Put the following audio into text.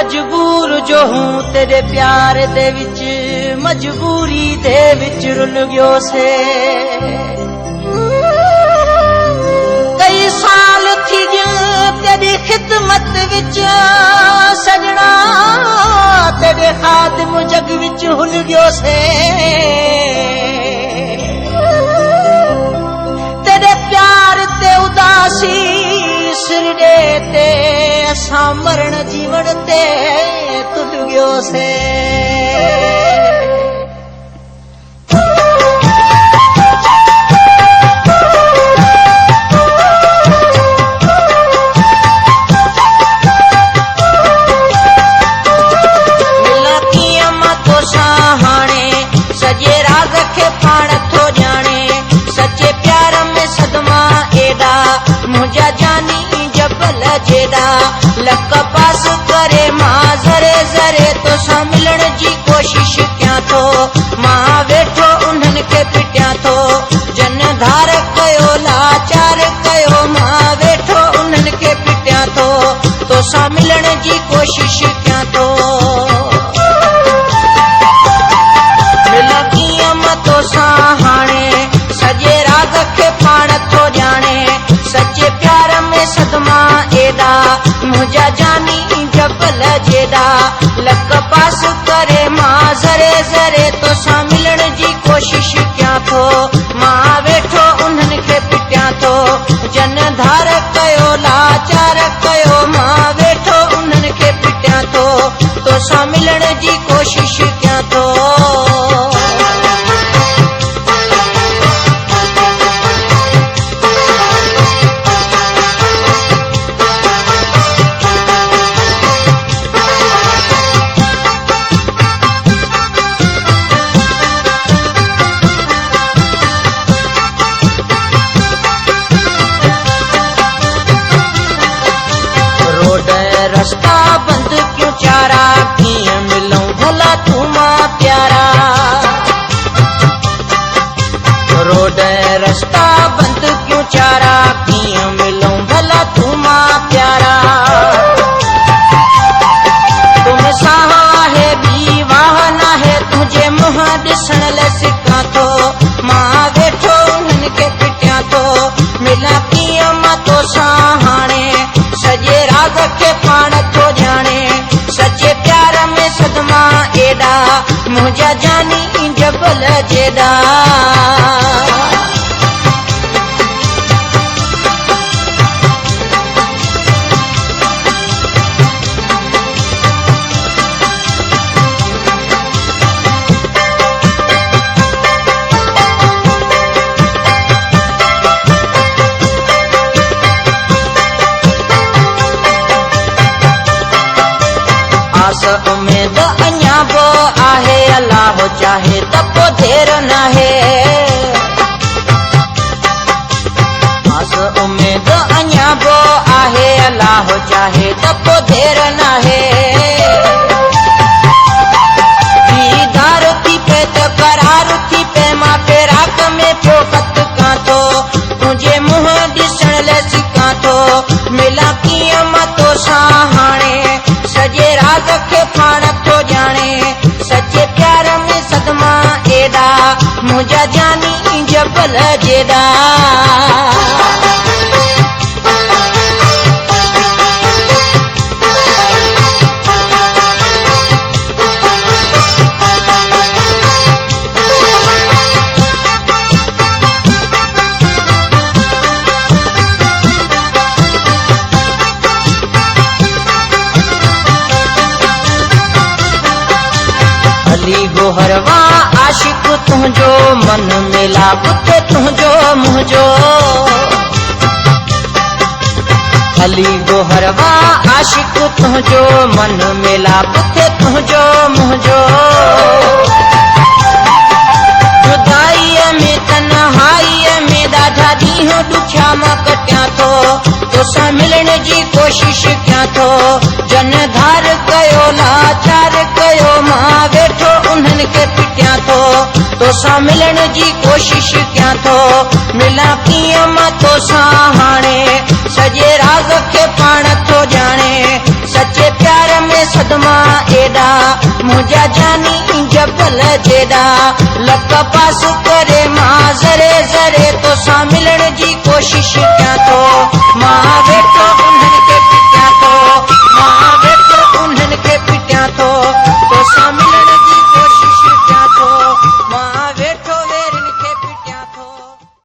मजबूर जो हूं तेरे प्यार दे विच मजबूरी दे विच रुल गयो से कई साल थी गए तेरी खिदमत विच सजना तेरे खादिम जग विच हुल गयो से तेरे प्यार ते उदासी सिरडे ते असां मरण जीवन ते तुल गयो से मिला कीअं मां तोसां हाणे सॼे राज़ खे पाण थो ॼाणे सचे प्यार में सदमा एॾा मुंहिंजा जानी जबल जेड़ा लक पास करे मां ज़रे ज़रे तोसां मिलण जी कोशिश कयां थो मां वेठो उन्हनि खे पिटियां थो जन धार कयो लाचार कयो मां वेठो उन्हनि खे पिटियां थो तोसां मिलण जी कोशिश कयां थो मिला कीअं मां तोसां हाणे सॼे राज़ खे पाण थो ॼाणे सचे प्यार में सदमा एॾा मुंहिंजा जानी जबल जेड़ा लक पास करे मां ज़रे ज़रे तोसां मिलण जी कोशिश कयां थो मां वेठो उन्हनि खे पिटियां थो जन धार कयो लाचार कयो मां वेठो उन्हनि खे पिटियां थो तोसां मिलण जी कोशिश कयां थो रस्ता बंद क्यों चारा कीअं मिलूं भला तूं मां प्यारा रोड रस्ता बंद क्यों चारा कीअं मिलूं भला तूं मां प्यारा तुम साह आहे ॿी वाह नाहे तुंहिंजे मुंहुं ॾिसण लाइ सिखां थो मां वेठो उन्हनि खे पिटियां थो मिला कीअं मां तोसां हाणे सॼे राज़ खे पाण थो ॼाणे सचे प्यार में सदमा एॾा मुंहिंजा जानी जबल जेड़ा आस उम्मीद अञा बि आहे अलाह चाहे त पोइ देर नाहे आस उम्मीद अञा बि आहे अलाह चाहे त पोइ देर नाहे दीदार थी पे त करार थी पे मां पेराक में पियो ख़त कां थो तुंहिंजे मुंहुं ॾिसण लाइ सिखां थो मिला कीअं मां तोसां हाणे सॼे राज़ खे पाण थो ॼाणे सचे प्यार में सदमा एॾा मुंहिंजा जानी जबल जेड़ा अली गोहरवा आशिक तुंहिंजो मन मेला बुत तुंहिंजो मुंहिंजो अली गोहरवा आशिक तुंहिंजो मन मेला बुत तुंहिंजो मुंहिंजो जुदाईअ में तन्हाईअ में ॾाढा ॾींहं ॾुखिया मां कटियां थो तोसां मिलण जी कोशिश कयां थो जन धार कयो लाचार कयो मां वेठो उन्हनि खे पिटियां थो तोसां मिलण जी कोशिश कयां थो मिला कीअं मां तोसां हाणे सॼे राज़ खे पाण थो ॼाणे सचे प्यार में में सदमा एडा मुझा जानी जबल जेडा लक पास करे मां जरे जरे तो सा मिलण जी कोशिश क्या तो मां वेठो उन्हनि खे क्या तो मां